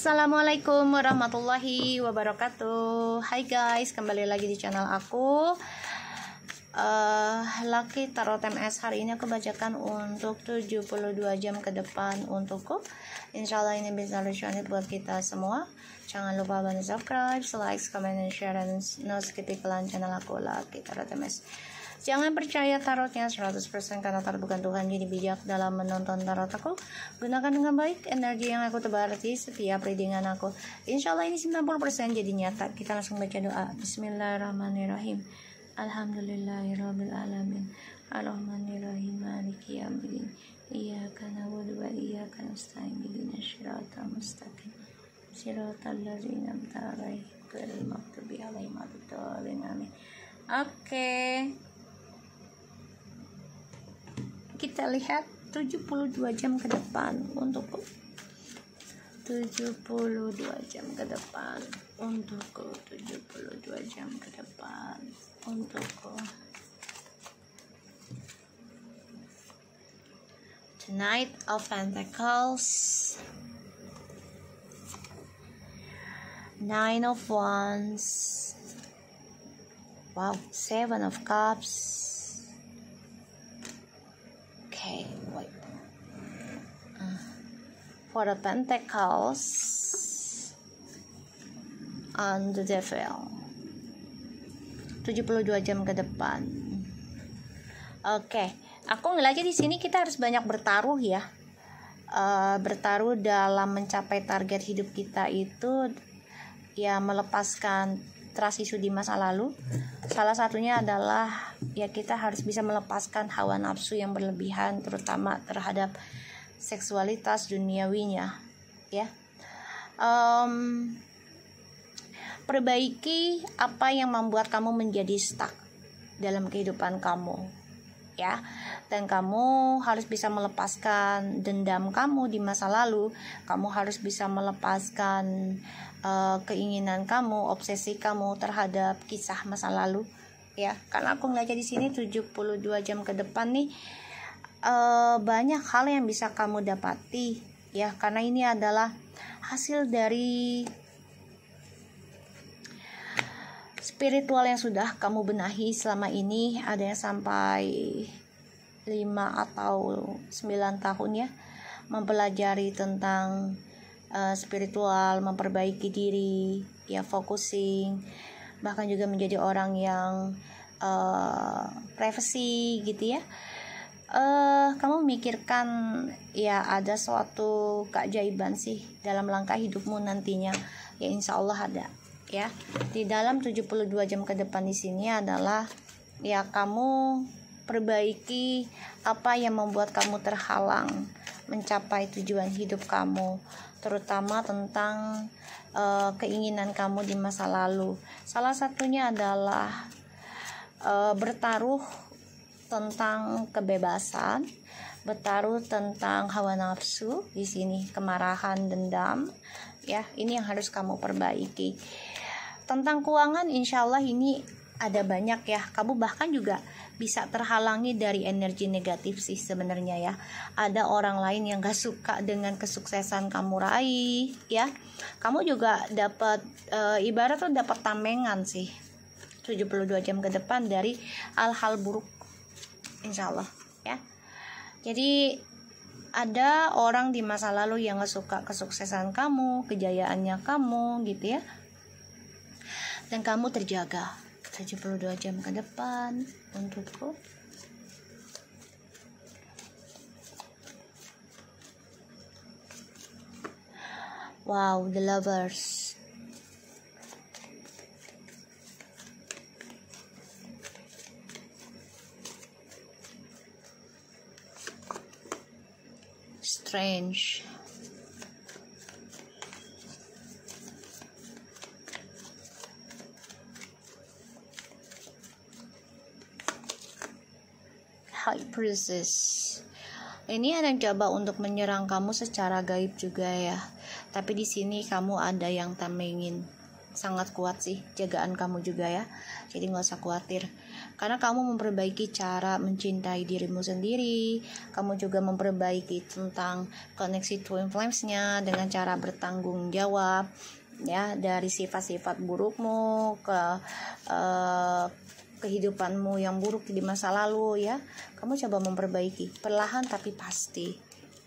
Assalamualaikum warahmatullahi wabarakatuh. Hai guys, kembali lagi di channel aku, Lucky Tarot MS. Hari ini aku bacakan untuk 72 jam ke depan untukku. Insyaallah ini bisa resonate buat kita semua. Jangan lupa bantu subscribe, like, comment, dan share, dan no skip iklan channel aku, Lucky Tarot MS. Jangan percaya tarotnya 100% karena tarot bukan Tuhan. Jadi bijak dalam menonton tarot aku. Gunakan dengan baik energi yang aku tebar di setiap readingan aku. Insya Allah ini 90% jadi nyata. Kita langsung baca doa. Bismillahirrahmanirrahim. Alhamdulillahirrabbilalamin. Ar-Rahmanirrahim. Maliki yaumiddin. Iyyaka na'budu wa iyyaka nasta'in. Ihdinas siratal mustaqim. Siratal ladzina an'amta 'alaihim ghairil maghdubi 'alaihim waladdallin. Amin. Oke. Kita lihat 72 jam ke depan untukku. 72 jam ke depan untukku. 72 jam ke depan untukku. The Knight of Pentacles, Nine of Wands, wow, Seven of Cups. Okay, wait. For the Pentacles and the Devil. 72 jam ke depan. Oke, aku ngeliatnya di sini kita harus banyak bertaruh ya. Bertaruh dalam mencapai target hidup kita itu ya, melepaskan trust issue di masa lalu. Salah satunya adalah ya, kita harus bisa melepaskan hawa nafsu yang berlebihan, terutama terhadap seksualitas duniawinya ya. Perbaiki apa yang membuat kamu menjadi stuck dalam kehidupan kamu ya, dan kamu harus bisa melepaskan dendam kamu di masa lalu. Kamu harus bisa melepaskan keinginan kamu, obsesi kamu terhadap kisah masa lalu ya. Karena aku ngeliatnya di sini 72 jam ke depan nih, banyak hal yang bisa kamu dapati ya, karena ini adalah hasil dari spiritual yang sudah kamu benahi selama ini. Ada yang sampai 5 atau 9 tahun ya, mempelajari tentang spiritual, memperbaiki diri ya, focusing, bahkan juga menjadi orang yang privacy gitu ya. Kamu memikirkan ya, ada suatu keajaiban sih dalam langkah hidupmu nantinya ya, insya Allah ada ya. Di dalam 72 jam ke depan di sini adalah ya, kamu perbaiki apa yang membuat kamu terhalang mencapai tujuan hidup kamu, terutama tentang keinginan kamu di masa lalu. Salah satunya adalah bertaruh tentang kebebasan, bertaruh tentang hawa nafsu di sini, kemarahan, dendam ya. Ini yang harus kamu perbaiki. Tentang keuangan, insya Allah ini ada banyak ya. Kamu bahkan juga bisa terhalangi dari energi negatif sih sebenarnya ya. Ada orang lain yang gak suka dengan kesuksesan kamu raih ya. Kamu juga dapat ibarat tuh dapat tamengan sih 72 jam ke depan dari hal-hal buruk, insya Allah ya. Jadi ada orang di masa lalu yang gak suka kesuksesan kamu, kejayaannya kamu gitu ya, dan kamu terjaga 72 jam ke depan untukku. Wow, the Lovers. Strange. High Priestess. Ini ada yang coba untuk menyerang kamu secara gaib juga ya. Tapi di sini kamu ada yang tamengin sangat kuat sih, jagaan kamu juga ya. Jadi nggak usah khawatir, karena kamu memperbaiki cara mencintai dirimu sendiri. Kamu juga memperbaiki tentang koneksi twin flames-nya dengan cara bertanggung jawab ya dari sifat-sifat burukmu ke kehidupanmu yang buruk di masa lalu ya. Kamu coba memperbaiki perlahan tapi pasti.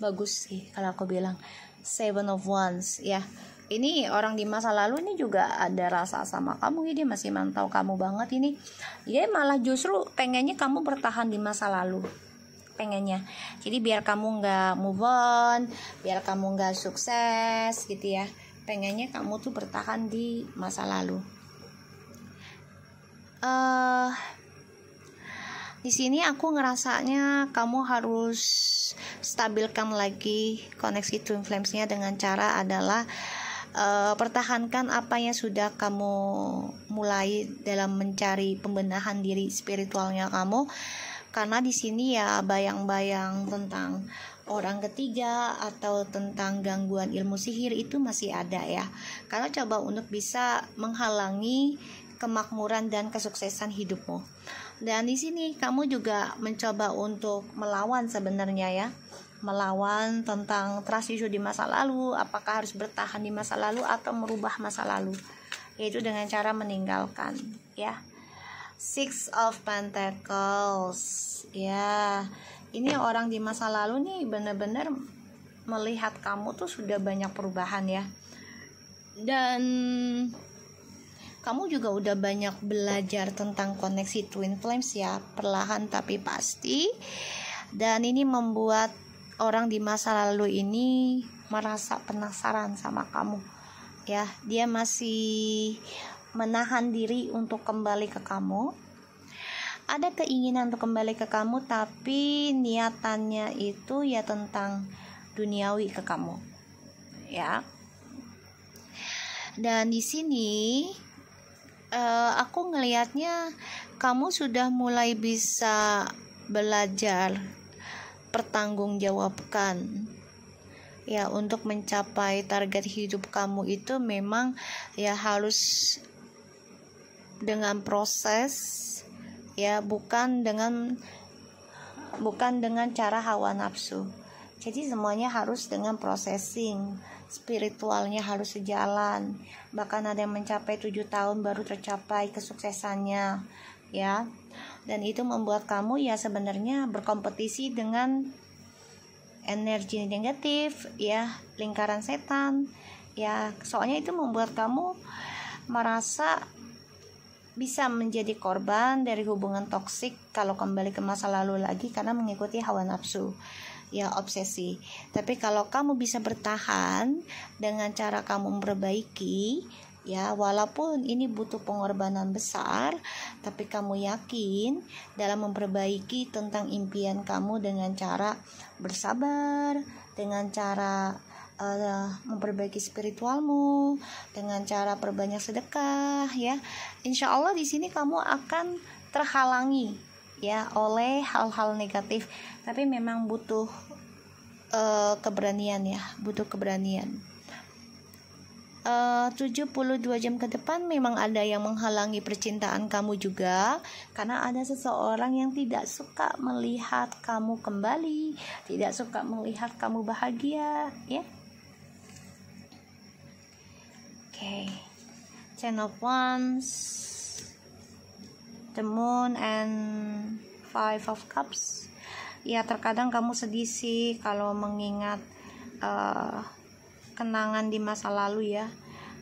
Bagus sih kalau aku bilang. Seven of Wands ya. Ini orang di masa lalu ini juga ada rasa sama kamu, dia masih mantau kamu banget ini. Dia malah justru pengennya kamu bertahan di masa lalu, pengennya. Jadi biar kamu nggak move on, biar kamu nggak sukses gitu ya. Pengennya kamu tuh bertahan di masa lalu. Di sini aku ngerasanya kamu harus stabilkan lagi koneksi twin flames-nya dengan cara adalah pertahankan apa yang sudah kamu mulai dalam mencari pembenahan diri spiritualnya kamu, karena di sini ya bayang-bayang tentang orang ketiga atau tentang gangguan ilmu sihir itu masih ada ya. Karena coba untuk bisa menghalangi kemakmuran dan kesuksesan hidupmu. Dan di sini kamu juga mencoba untuk melawan sebenarnya ya. Melawan tentang trust issue di masa lalu, apakah harus bertahan di masa lalu atau merubah masa lalu, yaitu dengan cara meninggalkan ya. Six of Pentacles ya. Ini orang di masa lalu nih benar-benar melihat kamu tuh sudah banyak perubahan ya, dan kamu juga udah banyak belajar tentang koneksi twin flames ya, perlahan tapi pasti. Dan ini membuat orang di masa lalu ini merasa penasaran sama kamu ya. Dia masih menahan diri untuk kembali ke kamu. Ada keinginan untuk kembali ke kamu, tapi niatannya itu ya tentang duniawi ke kamu ya. Dan di sini aku ngelihatnya kamu sudah mulai bisa belajar pertanggungjawabkan ya, untuk mencapai target hidup kamu itu memang ya harus dengan proses ya, bukan dengan cara hawa nafsu. Jadi semuanya harus dengan processing, spiritualnya harus sejalan. Bahkan ada yang mencapai 7 tahun baru tercapai kesuksesannya ya. Dan itu membuat kamu ya sebenarnya berkompetisi dengan energi negatif ya, lingkaran setan ya. Soalnya itu membuat kamu merasa bisa menjadi korban dari hubungan toksik kalau kembali ke masa lalu lagi, karena mengikuti hawa nafsu ya, obsesi. Tapi kalau kamu bisa bertahan dengan cara kamu memperbaiki ya, walaupun ini butuh pengorbanan besar, tapi kamu yakin dalam memperbaiki tentang impian kamu dengan cara bersabar, dengan cara memperbaiki spiritualmu, dengan cara perbanyak sedekah ya. Insya Allah di sini kamu akan terhalangi ya oleh hal-hal negatif, tapi memang butuh keberanian ya, butuh keberanian. 72 jam ke depan memang ada yang menghalangi percintaan kamu juga, karena ada seseorang yang tidak suka melihat kamu kembali, tidak suka melihat kamu bahagia ya. Oke. Ten of Wands, the Moon, and Five of Cups. Ya terkadang kamu sedih sih kalau mengingat kenangan di masa lalu ya,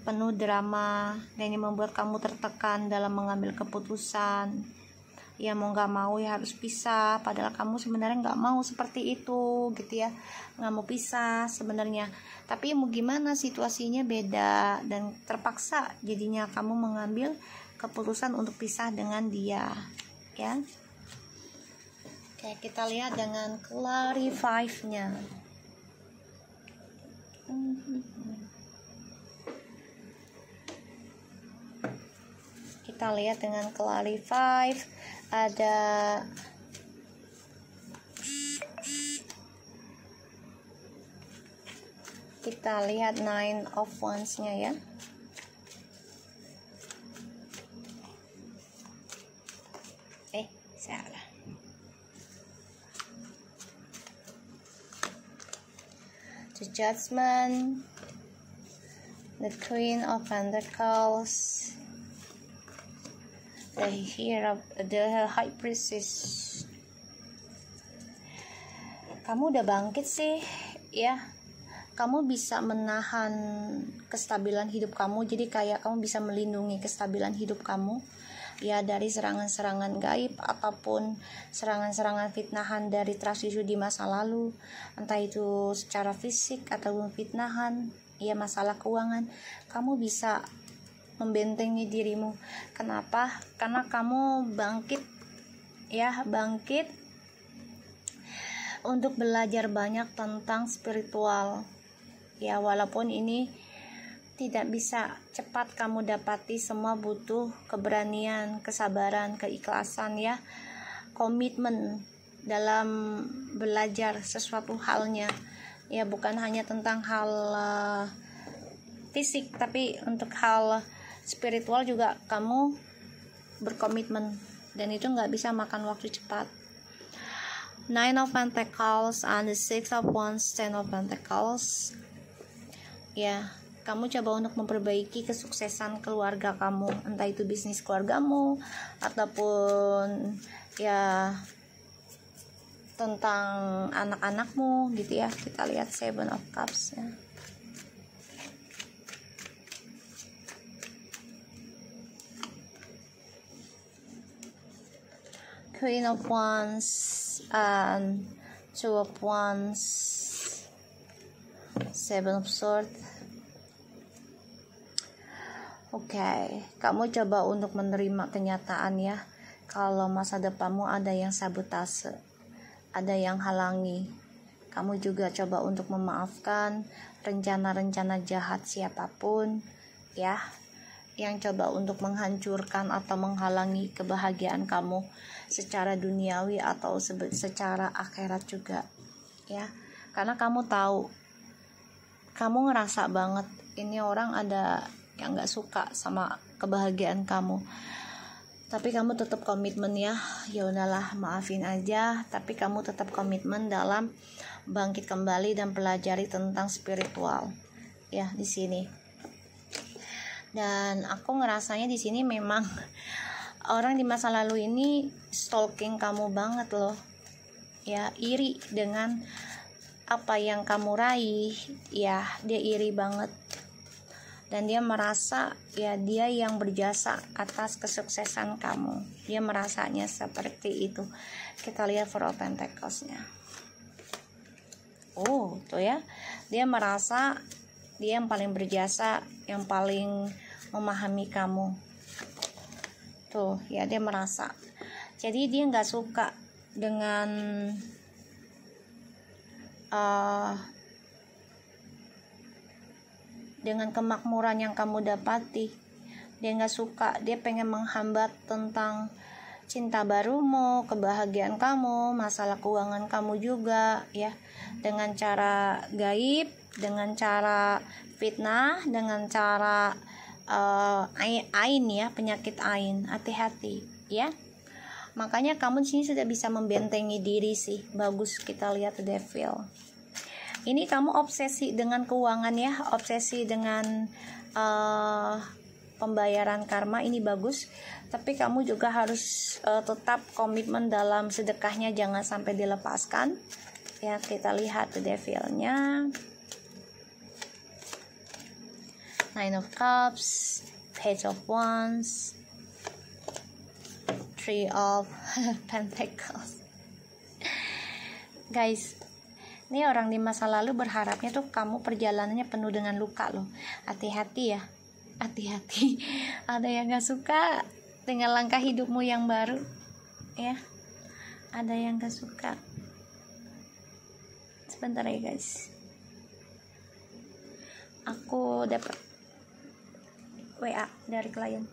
penuh drama, dan ini membuat kamu tertekan dalam mengambil keputusan ya. Mau gak mau ya harus pisah, padahal kamu sebenarnya gak mau seperti itu gitu ya, gak mau pisah sebenarnya, tapi mau gimana, situasinya beda dan terpaksa jadinya kamu mengambil keputusan untuk pisah dengan dia ya. Oke, kita lihat dengan Clarify-nya. Kita lihat dengan Clarify, ada kita lihat Nine of Wands-nya ya. Salah. The Judgment, the Queen of Pentacles, the High Priestess. Kamu udah bangkit sih, ya. Kamu bisa menahan kestabilan hidup kamu, jadi kayak kamu bisa melindungi kestabilan hidup kamu, ya, dari serangan-serangan gaib ataupun serangan-serangan fitnahan dari trust issue di masa lalu, entah itu secara fisik ataupun fitnahan, ya, masalah keuangan. Kamu bisa membentengi dirimu. Kenapa? Karena kamu bangkit, ya, bangkit untuk belajar banyak tentang spiritual, ya, walaupun ini tidak bisa cepat kamu dapati, semua butuh keberanian, kesabaran, keikhlasan, ya, komitmen dalam belajar sesuatu halnya, ya, bukan hanya tentang hal fisik, tapi untuk hal spiritual juga kamu berkomitmen, dan itu nggak bisa makan waktu cepat. Nine of Pentacles and the Six of Wands, Ten of Pentacles, ya. Kamu coba untuk memperbaiki kesuksesan keluarga kamu, entah itu bisnis keluargamu ataupun, ya, tentang anak-anakmu, gitu ya. Kita lihat Seven of Cups, ya. Queen of Wands and Two of Wands, Seven of Swords. Oke, kamu coba untuk menerima kenyataan, ya, kalau masa depanmu ada yang sabotase, ada yang halangi. Kamu juga coba untuk memaafkan rencana-rencana jahat siapapun, ya, yang coba untuk menghancurkan atau menghalangi kebahagiaan kamu secara duniawi atau secara akhirat juga, ya. Karena kamu tahu, kamu ngerasa banget ini orang ada yang gak suka sama kebahagiaan kamu, tapi kamu tetap komitmen, ya. Ya udahlah, maafin aja, tapi kamu tetap komitmen dalam bangkit kembali dan pelajari tentang spiritual, ya, di sini. Dan aku ngerasanya di sini memang orang di masa lalu ini stalking kamu banget loh, ya, iri dengan apa yang kamu raih, ya, dia iri banget. Dan dia merasa, ya, dia yang berjasa atas kesuksesan kamu. Dia merasanya seperti itu. Kita lihat Four of Pentacles-nya. Oh, tuh, ya. Dia merasa dia yang paling berjasa, yang paling memahami kamu. Tuh, ya, dia merasa. Jadi dia nggak suka dengan dengan kemakmuran yang kamu dapati. Dia nggak suka, dia pengen menghambat tentang cinta barumu, kebahagiaan kamu, masalah keuangan kamu juga, ya, dengan cara gaib, dengan cara fitnah, dengan cara ain, ya, penyakit ain. Hati-hati, ya. Makanya kamu di sini sudah bisa membentengi diri sih. Bagus. Kita lihat The Devil. Ini kamu obsesi dengan keuangan, ya, obsesi dengan pembayaran karma, ini bagus. Tapi kamu juga harus tetap komitmen dalam sedekahnya, jangan sampai dilepaskan. Ya, kita lihat The Devil-nya. Nine of Cups, Page of Wands, Three of Pentacles. Guys, ini orang di masa lalu berharapnya tuh kamu perjalanannya penuh dengan luka loh. Hati-hati, ya. Hati-hati. Ada yang gak suka dengan langkah hidupmu yang baru, ya. Ada yang gak suka. Sebentar ya, guys. Aku dapat WA dari klien.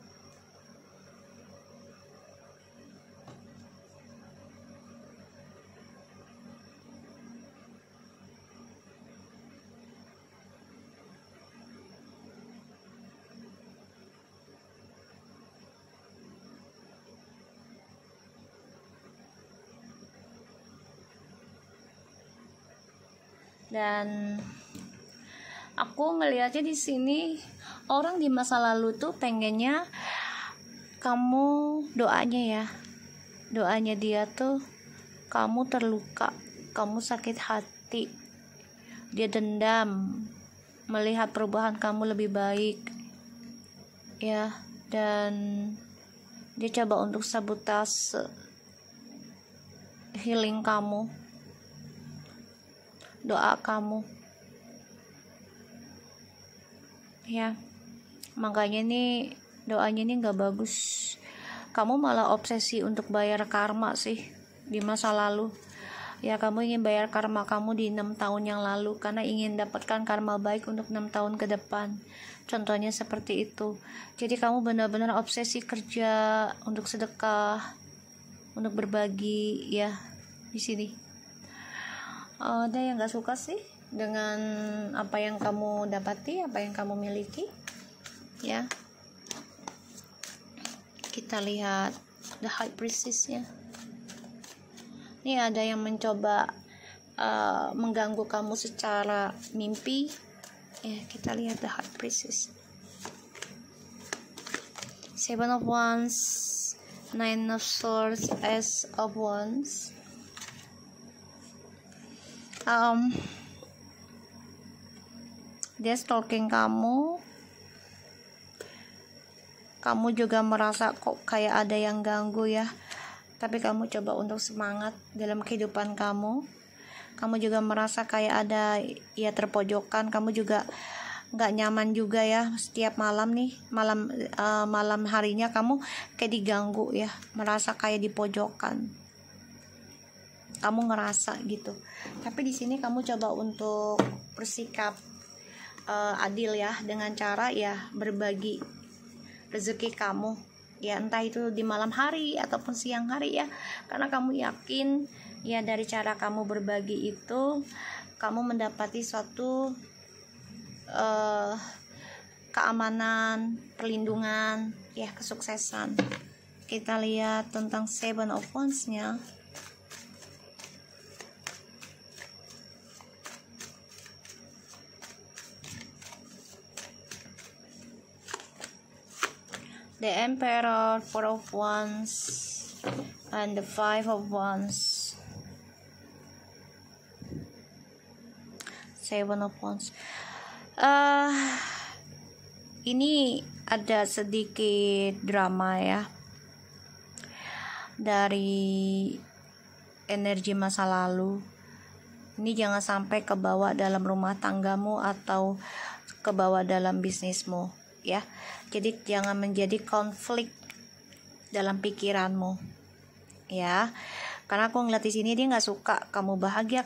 Dan aku ngelihatnya di sini orang di masa lalu tuh pengennya kamu doanya dia tuh kamu terluka, kamu sakit hati, dia dendam melihat perubahan kamu lebih baik ya, dan dia coba untuk sabotase healing kamu, doa kamu ya. Makanya nih doanya nih gak bagus. Kamu malah obsesi untuk bayar karma sih di masa lalu ya. Kamu ingin bayar karma kamu di 6 tahun yang lalu karena ingin dapatkan karma baik untuk 6 tahun ke depan. Contohnya seperti itu. Jadi kamu benar-benar obsesi kerja untuk sedekah, untuk berbagi ya di sini. Ada yang gak suka sih dengan apa yang kamu dapati, apa yang kamu miliki ya. Kita lihat the high priestess-nya. Ini ada yang mencoba mengganggu kamu secara mimpi ya. Kita lihat the high priestess, 7 of Wands, 9 of Swords, Ace of Wands. Dia stalking kamu juga merasa kok kayak ada yang ganggu ya, tapi kamu coba untuk semangat dalam kehidupan kamu juga merasa kayak ada ya terpojokkan, kamu juga nggak nyaman juga ya. Setiap malam malam harinya kamu kayak diganggu ya, merasa kayak dipojokkan, kamu ngerasa gitu. Tapi di sini kamu coba untuk bersikap adil ya, dengan cara ya berbagi rezeki kamu ya, entah itu di malam hari ataupun siang hari ya, karena kamu yakin ya dari cara kamu berbagi itu kamu mendapati suatu keamanan, perlindungan ya, kesuksesan. Kita lihat tentang 7 of Wands-nya. The Emperor, 4 of Wands, and the 5 of Wands, 7 of Wands. Ini ada sedikit drama ya dari energi masa lalu. Ini jangan sampai kebawa dalam rumah tanggamu atau kebawa dalam bisnismu ya. Jadi jangan menjadi konflik dalam pikiranmu ya, karena aku ngeliat di sini dia nggak suka kamu bahagia,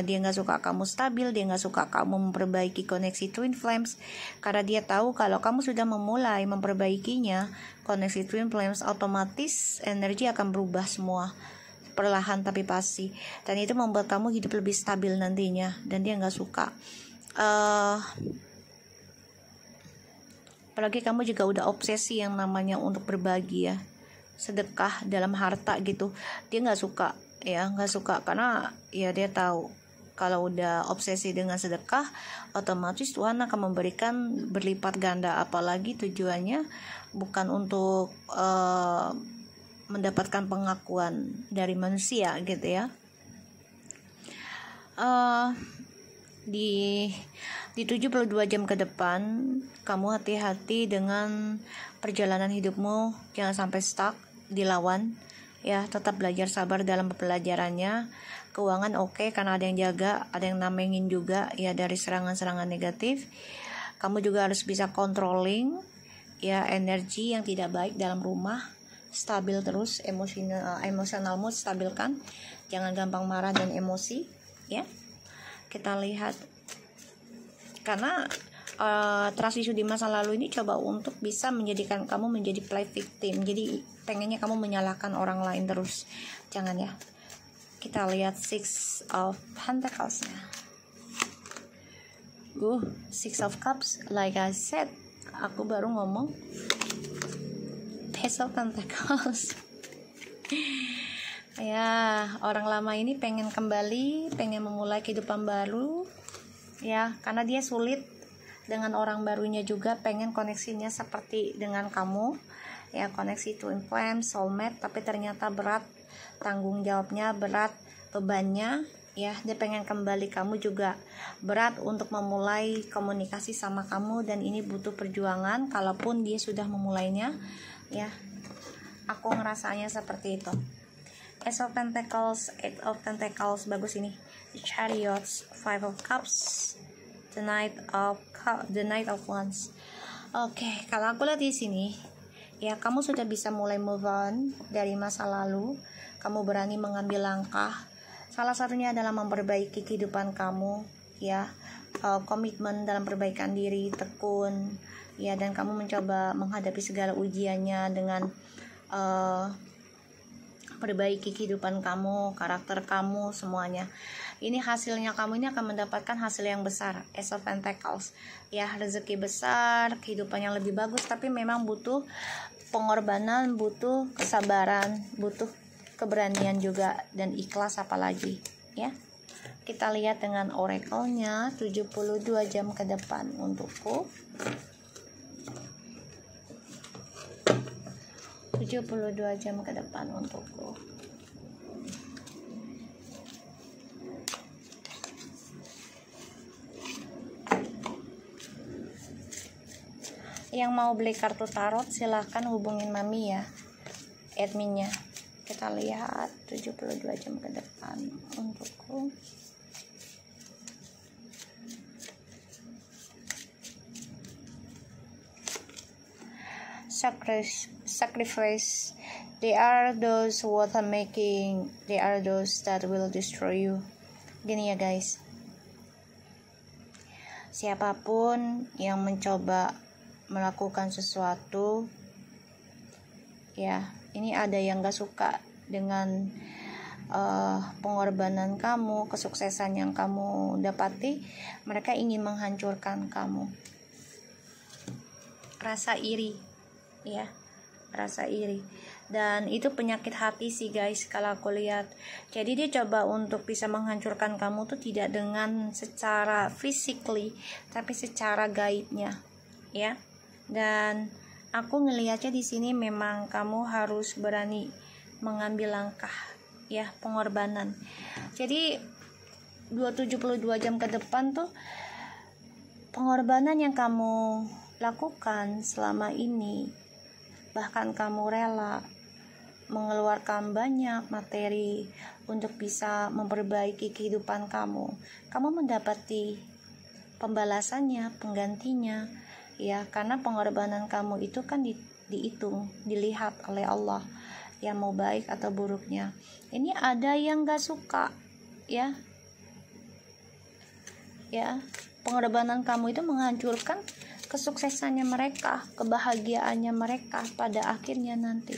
dia nggak suka kamu stabil, dia nggak suka kamu memperbaiki koneksi twin flames, karena dia tahu kalau kamu sudah memulai memperbaikinya koneksi twin flames, otomatis energi akan berubah semua perlahan tapi pasti, dan itu membuat kamu hidup lebih stabil nantinya, dan dia nggak suka. Apalagi kamu juga udah obsesi yang namanya untuk berbagi ya, sedekah dalam harta gitu. Dia nggak suka karena ya dia tahu kalau udah obsesi dengan sedekah, otomatis Tuhan akan memberikan berlipat ganda. Apalagi tujuannya bukan untuk mendapatkan pengakuan dari manusia gitu ya. Di 72 jam ke depan kamu hati-hati dengan perjalanan hidupmu, jangan sampai stuck, dilawan ya. Tetap belajar sabar dalam pelajarannya. Keuangan oke, karena ada yang jaga, ada yang namengin juga ya dari serangan-serangan negatif. Kamu juga harus bisa controlling ya energi yang tidak baik dalam rumah. Stabil terus, emosionalmu stabilkan, jangan gampang marah dan emosi ya. Kita lihat, karena trust issue di masa lalu ini coba untuk bisa menjadikan kamu menjadi play victim. Jadi pengennya kamu menyalahkan orang lain terus, jangan ya. Kita lihat 6 of Pentacles-nya. 6 of Cups, like I said, aku baru ngomong Ace of Pentacles. Ya, orang lama ini pengen kembali, pengen memulai kehidupan baru ya, karena dia sulit dengan orang barunya juga, pengen koneksinya seperti dengan kamu ya, koneksi twin flame, soulmate, tapi ternyata berat tanggung jawabnya, berat bebannya ya, dia pengen kembali, kamu juga berat untuk memulai komunikasi sama kamu, dan ini butuh perjuangan kalaupun dia sudah memulainya ya, aku ngerasanya seperti itu. Ace of Pentacles, Eight of Pentacles, bagus ini. The Chariots, Five of Cups, the Knight of Wands. Oke, kalau aku lihat di sini ya, kamu sudah bisa mulai move on dari masa lalu, kamu berani mengambil langkah. Salah satunya adalah memperbaiki kehidupan kamu ya, komitmen dalam perbaikan diri, tekun ya, dan kamu mencoba menghadapi segala ujiannya dengan perbaiki kehidupan kamu, karakter kamu, semuanya. Ini hasilnya, kamu ini akan mendapatkan hasil yang besar. Ace of Pentacles ya, rezeki besar, kehidupan yang lebih bagus, tapi memang butuh pengorbanan, butuh kesabaran, butuh keberanian juga, dan ikhlas apalagi ya. Kita lihat dengan oracle-nya 72 jam ke depan untukku. 72 jam ke depan untukku. Yang mau beli kartu tarot silahkan hubungin Mami ya, adminnya. Kita lihat 72 jam ke depan untukku. Sacrifice. They are those what are making. They are those that will destroy you. Gini ya guys, siapapun yang mencoba melakukan sesuatu ya, ini ada yang gak suka dengan pengorbanan kamu, kesuksesan yang kamu dapati. Mereka ingin menghancurkan kamu. Rasa iri ya, rasa iri, dan itu penyakit hati sih guys kalau aku lihat. Jadi dia coba untuk bisa menghancurkan kamu tuh tidak dengan secara physically, tapi secara gaibnya ya. Dan aku ngelihatnya di sini memang kamu harus berani mengambil langkah ya, pengorbanan. Jadi 72 jam ke depan tuh, pengorbanan yang kamu lakukan selama ini, bahkan kamu rela mengeluarkan banyak materi untuk bisa memperbaiki kehidupan kamu. Kamu mendapati pembalasannya, penggantinya ya, karena pengorbanan kamu itu kan dihitung, dilihat oleh Allah ya, mau baik atau buruknya. Ini ada yang gak suka ya, pengorbanan kamu itu menghancurkan kesuksesannya mereka, kebahagiaannya mereka pada akhirnya nanti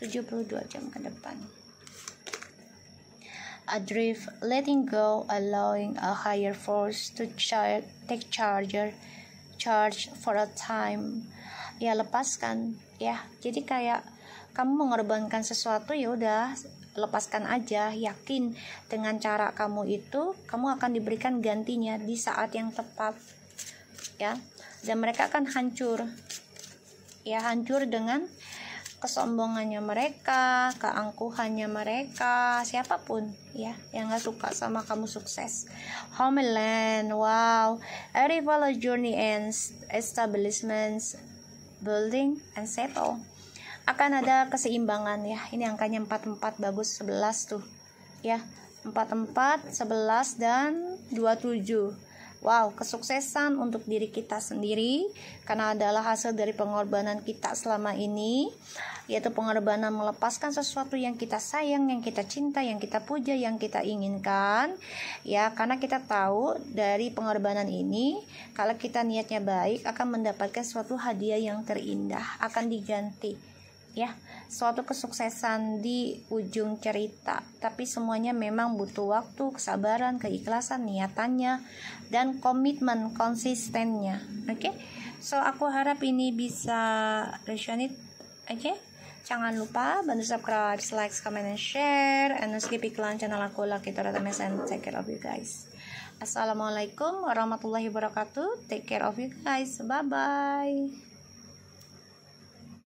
72 jam ke depan. Adrift, letting go, allowing a higher force to take charge for a time. Ya, lepaskan ya. Jadi kayak kamu mengorbankan sesuatu, ya udah lepaskan aja, yakin dengan cara kamu itu kamu akan diberikan gantinya di saat yang tepat ya. Dan mereka akan hancur ya, hancur dengan kesombongannya mereka, keangkuhannya mereka, siapapun ya yang gak suka sama kamu sukses. Homeland, wow, arrival, journey ends, establishments, building and settle. Akan ada keseimbangan ya. Ini angkanya 44, bagus, 11 tuh ya, 44, 11 dan 27. Wow, kesuksesan untuk diri kita sendiri karena adalah hasil dari pengorbanan kita selama ini, yaitu pengorbanan melepaskan sesuatu yang kita sayang, yang kita cinta, yang kita puja, yang kita inginkan ya, karena kita tahu dari pengorbanan ini kalau kita niatnya baik akan mendapatkan suatu hadiah yang terindah, akan diganti ya, suatu kesuksesan di ujung cerita. Tapi semuanya memang butuh waktu, kesabaran, keikhlasan, niatannya, dan komitmen konsistennya. Oke, so aku harap ini bisa resonate. Oke, jangan lupa bantu subscribe, like, comment, and share, and skip iklan channel aku Lucky Tarot and take care of you guys. Assalamualaikum warahmatullahi wabarakatuh. Take care of you guys. Bye bye.